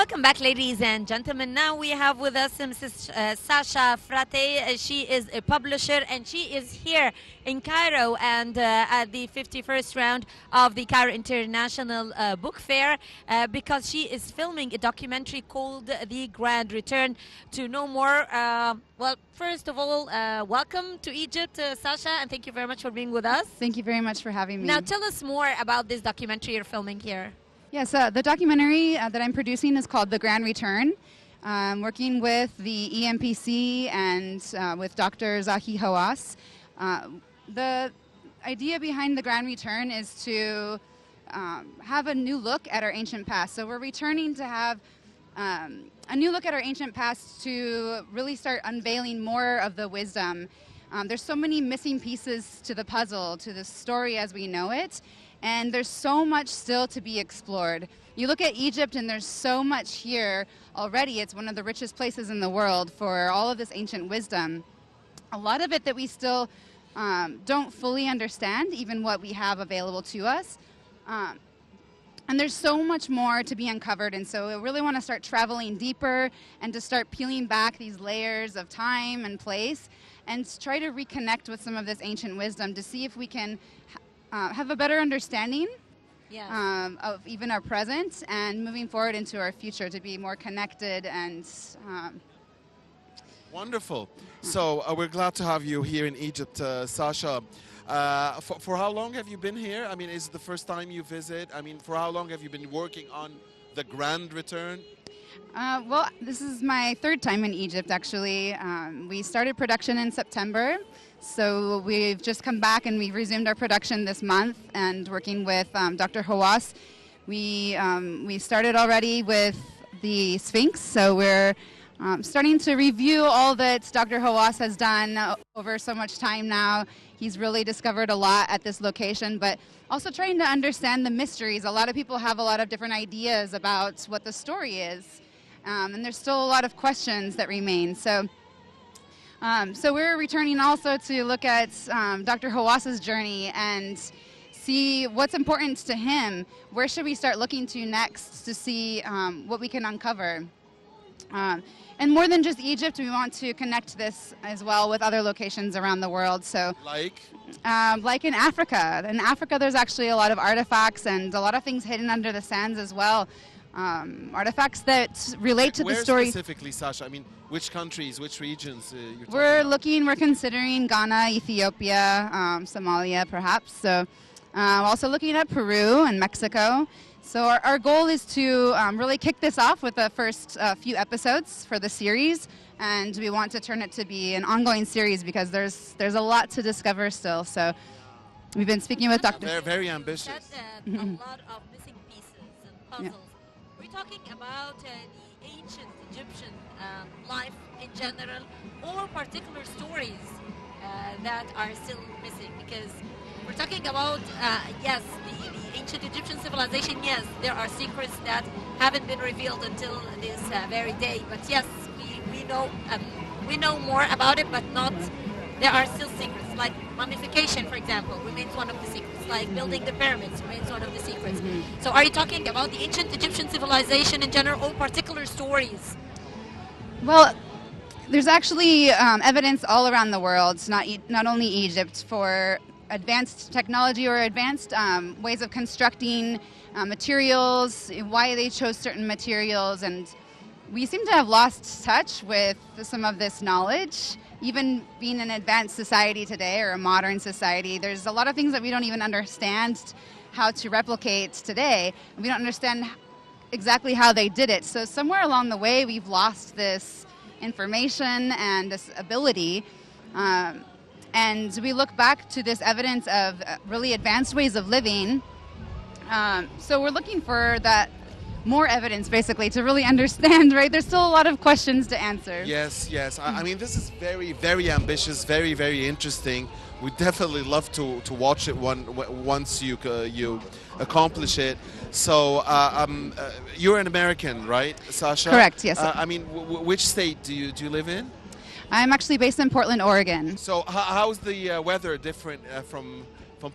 Welcome back, ladies and gentlemen. Now we have with us Mrs. Sasha Fratte. She is a publisher, and she is here in Cairo and at the 51st round of the Cairo International Book Fair because she is filming a documentary called The Grand Return. To know more, well, first of all, welcome to Egypt, Sasha, and thank you very much for being with us. Thank you very much for having me. Now tell us more about this documentary you're filming here. Yes, the documentary that I'm producing is called The Grand Return. I'm working with the EMPC and with Dr. Zahi Hawass. The idea behind The Grand Return is to have a new look at our ancient past. So we're returning to have a new look at our ancient past to really start unveiling more of the wisdom. There's so many missing pieces to the puzzle, to the story as we know it. And there's so much still to be explored. You look at Egypt and there's so much here already. It's one of the richest places in the world for all of this ancient wisdom. A lot of it that we still don't fully understand, even what we have available to us. And there's so much more to be uncovered, and so we really want to start traveling deeper and to start peeling back these layers of time and place and try to reconnect with some of this ancient wisdom to see if we can have a better understanding of even our present and moving forward into our future to be more connected and wonderful. So we're glad to have you here in Egypt, Sasha. For how long have you been here? I mean, is it the first time you visit? I mean, for how long have you been working on The Grand Return? Well, this is my third time in Egypt, actually. We started production in September. So we've just come back and we've resumed our production this month and working with Dr. Hawass. We started already with the Sphinx, so we're starting to review all that Dr. Hawass has done over so much time now. He's really discovered a lot at this location, but also trying to understand the mysteries. A lot of people have a lot of different ideas about what the story is, and there's still a lot of questions that remain. So we're returning also to look at Dr. Hawass's journey and see what's important to him. Where should we start looking to next to see what we can uncover? And more than just Egypt, we want to connect this as well with other locations around the world. So, like in Africa. In Africa, there's actually a lot of artifacts and a lot of things hidden under the sands as well. Artifacts that relate to the story. Where specifically, Sasha? I mean, which countries, which regions? We're considering Ghana, Ethiopia, Somalia, perhaps. So, also looking at Peru and Mexico. So our goal is to really kick this off with the first few episodes for the series, and we want to turn it to be an ongoing series because there's a lot to discover still. So we've been speaking with Dr. They're very ambitious. A lot of missing pieces and puzzles. Yeah. We're talking about the ancient Egyptian life in general, or particular stories that are still missing, because we're talking about, yes, the ancient Egyptian civilization, yes, there are secrets that haven't been revealed until this very day. But yes, we know more about it, but not, there are still secrets, like mummification, for example, remains one of the secrets, like building the pyramids remains one of the secrets. So are you talking about the ancient Egyptian civilization in general, or particular stories? Well, there's actually evidence all around the world, not only Egypt, for advanced technology or advanced ways of constructing materials, why they chose certain materials, and we seem to have lost touch with some of this knowledge. Even being an advanced society today, or a modern society, there's a lot of things that we don't even understand how to replicate today. We don't understand exactly how they did it. So somewhere along the way, we've lost this information and this ability. And we look back to this evidence of really advanced ways of living. So we're looking for that more evidence, basically, to really understand, right? There's still a lot of questions to answer. Yes, yes. I mean, this is very, very ambitious, very, very interesting. We definitely love to watch it once you accomplish it. So you're an American, right, Sasha? Correct, yes. I mean, which state do you live in? I'm actually based in Portland, Oregon. So how's the weather different from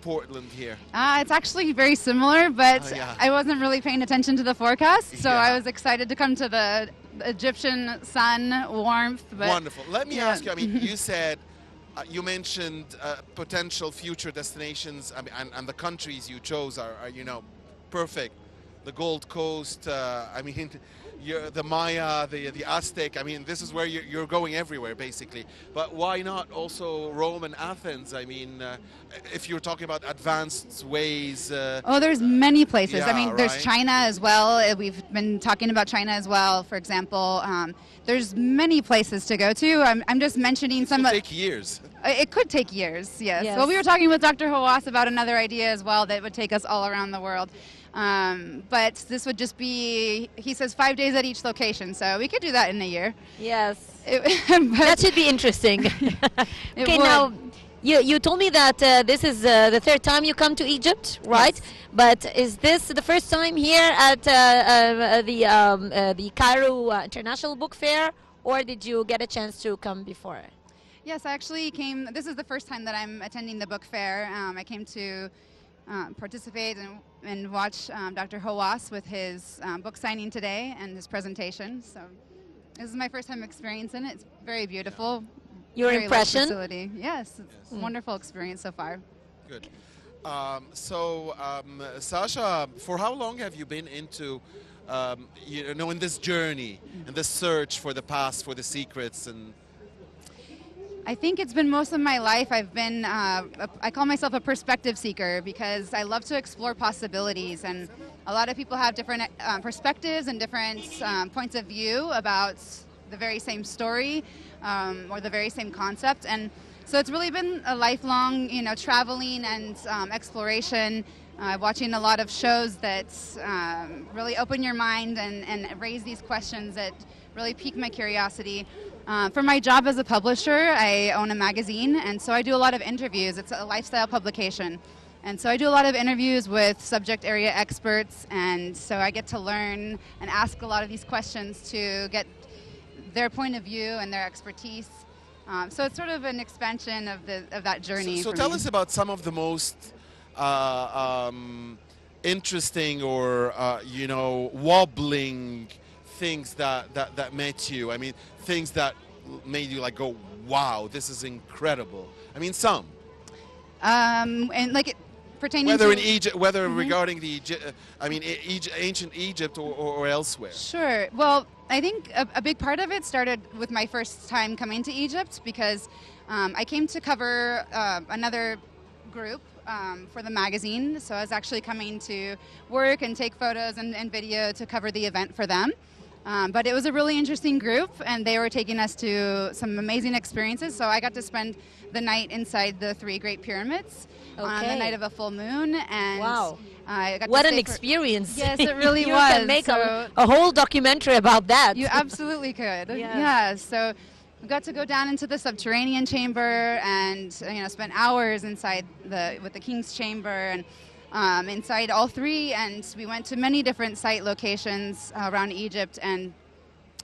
Portland here? It's actually very similar, but Yeah. I wasn't really paying attention to the forecast, so Yeah. I was excited to come to the Egyptian sun, warmth. But Wonderful. Let me yeah. ask you, I mean, you said, you mentioned potential future destinations, I mean, and the countries you chose are, you know, perfect. The Gold Coast, I mean, the Maya, the Aztec, I mean, this is where you're going everywhere, basically. But why not also Rome and Athens? I mean, if you're talking about advanced ways. Oh, there's many places. I yeah, mean, there's right. China as well. We've been talking about China as well, for example. There's many places to go to. I'm just mentioning some. It'll take years. It could take years, yes. Yes. Well, we were talking with Dr. Hawass about another idea as well that would take us all around the world. But this would just be, he says, 5 days at each location. So we could do that in a year. Yes. But That should be interesting. it Okay, would. now you told me that this is the third time you come to Egypt, right? Yes. But is this the first time here at the Cairo International Book Fair, or did you get a chance to come before? Yes, I actually came. This is the first time that I'm attending the book fair. I came to participate and watch Dr. Hawass with his book signing today and his presentation. So this is my first time experiencing it. It's very beautiful. Your very large impression? facility. Yes, it's a wonderful experience so far. Good. Sasha, for how long have you been into, you know, in this journey, in this search for the past, for the secrets, and I think it's been most of my life. I've been, I call myself a perspective seeker because I love to explore possibilities, and a lot of people have different perspectives and different points of view about the very same story or the very same concept. And so it's really been a lifelong, you know, traveling and exploration, watching a lot of shows that really open your mind and raise these questions that really pique my curiosity. For my job as a publisher, I own a magazine, and so I do a lot of interviews. It's a lifestyle publication. And so I do a lot of interviews with subject area experts, and so I get to learn and ask a lot of these questions to get their point of view and their expertise. So it's sort of an expansion of that journey. so for tell me. us about some of the most interesting or you know, wobbling things that met you. I mean, things that made you like go, wow, this is incredible. I mean, some. And like it pertaining Whether to in Egypt, whether regarding the, I mean, ancient Egypt or elsewhere. Sure. Well, I think a big part of it started with my first time coming to Egypt because I came to cover another group for the magazine. So I was actually coming to work and take photos and video to cover the event for them. But it was a really interesting group, and they were taking us to some amazing experiences. So I got to spend the night inside the 3 Great Pyramids on the Okay. night of a full moon. And Wow. I got What to an stay for- experience. Yes, it really you was. can make So- a whole documentary about that. You absolutely could. Yes. Yeah. So we got to go down into the subterranean chamber and spent hours inside with the king's chamber and inside all 3. And we went to many different site locations around Egypt, and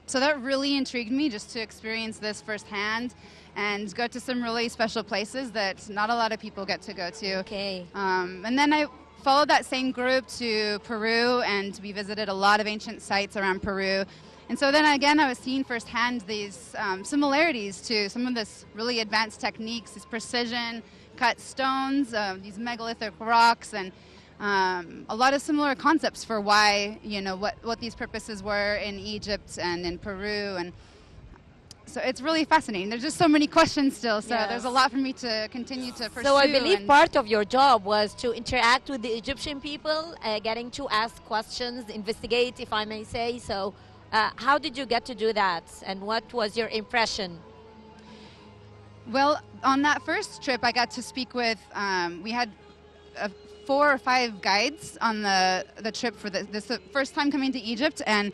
so that really intrigued me just to experience this firsthand and go to some really special places that not a lot of people get to go to. Okay. And then I followed that same group to Peru, and we visited a lot of ancient sites around Peru. And so then again, I was seeing firsthand these similarities to some of this really advanced techniques, these precision cut stones, these megalithic rocks, and a lot of similar concepts for why, what these purposes were in Egypt and in Peru. And so it's really fascinating. There's just so many questions still, so Yes. there's a lot for me to continue to pursue. So I believe and- part of your job was to interact with the Egyptian people, getting to ask questions, investigate, if I may say. So how did you get to do that, and what was your impression? Well, on that first trip, I got to speak with, we had 4 or 5 guides on the trip for this first time coming to Egypt, and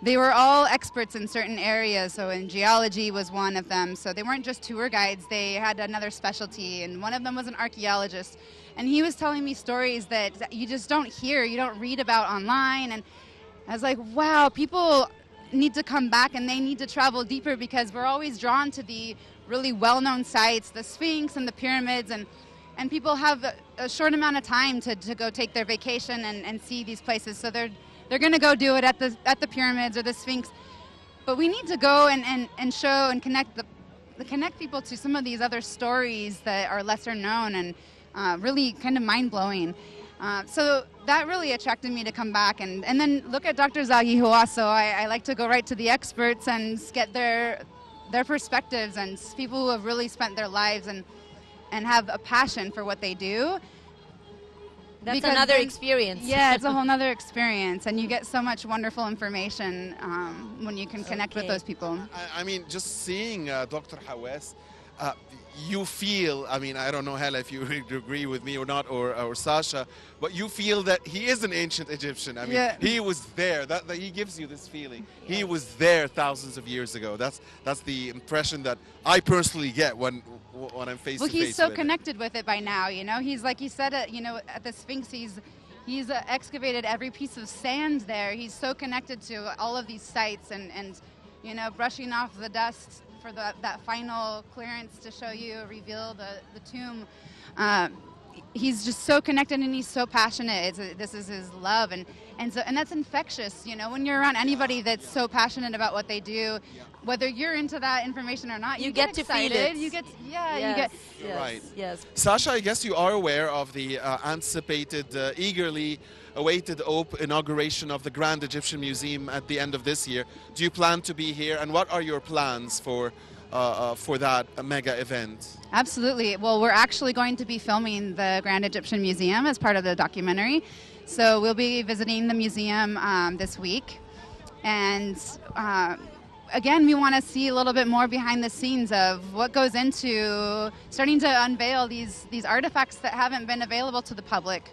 they were all experts in certain areas. So in geology was one of them. So they weren't just tour guides, they had another specialty, and one of them was an archaeologist. And he was telling me stories that you just don't hear, you don't read about online. And I was like, wow, people need to come back and they need to travel deeper, because we're always drawn to the really well-known sites, the Sphinx and the pyramids, and people have a short amount of time to go take their vacation and see these places. So they're going to go do it at the pyramids or the Sphinx. But we need to go and show and connect people to some of these other stories that are lesser known and really kind of mind-blowing. So that really attracted me to come back and then look at Dr. Zahi Hawass. So I like to go right to the experts and get their perspectives, and people who have really spent their lives and have a passion for what they do. That's another experience. Yeah, it's a whole nother experience, and you get so much wonderful information when you can connect with those people. I mean, just seeing Dr. Hawass, you feel, I mean, I don't know, Hela, if you agree with me or not, or Sasha, but you feel that he is an ancient Egyptian. I mean, he was there. That he gives you this feeling. Yes. He was there thousands of years ago. That's the impression that I personally get when I'm face to face with it. Well, he's so connected with it by now, you know. He's like he said, at the Sphinx, he's excavated every piece of sand there. He's so connected to all of these sites and brushing off the dust for that final clearance to show you, reveal the tomb. He's just so connected and he's so passionate. This is his love, and that's infectious. When you're around anybody that's so passionate about what they do, whether you're into that information or not, you get excited. To feel it. You get, You're right. Yes. Sasha, I guess you are aware of the anticipated, eagerly awaited inauguration of the Grand Egyptian Museum at the end of this year. Do you plan to be here, and what are your plans for that mega event? Absolutely. Well, we're actually going to be filming the Grand Egyptian Museum as part of the documentary. So we'll be visiting the museum this week. And again, we want to see a little bit more behind the scenes of what goes into starting to unveil these artifacts that haven't been available to the public.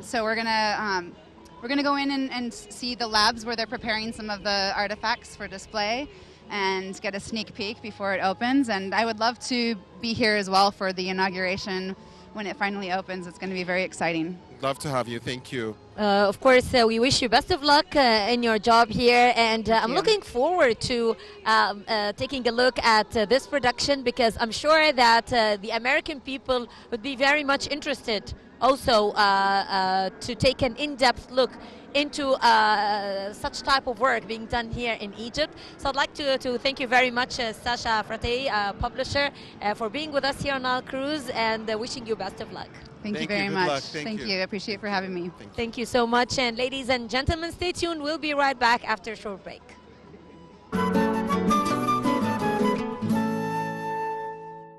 So we're gonna go in and see the labs where they're preparing some of the artifacts for display and get a sneak peek before it opens. And I would love to be here as well for the inauguration when it finally opens. It's going to be very exciting. Love to have you. Thank you. Of course, we wish you best of luck in your job here, and I'm looking forward to taking a look at this production, because I'm sure that the American people would be very much interested also to take an in-depth look into such type of work being done here in Egypt. So I'd like to thank you very much, Sasha Fratte, publisher, for being with us here on Nile Cruise, and wishing you best of luck. Thank you very much. Thank you. I appreciate it for having me. Thank you so much. And ladies and gentlemen, stay tuned. We'll be right back after a short break.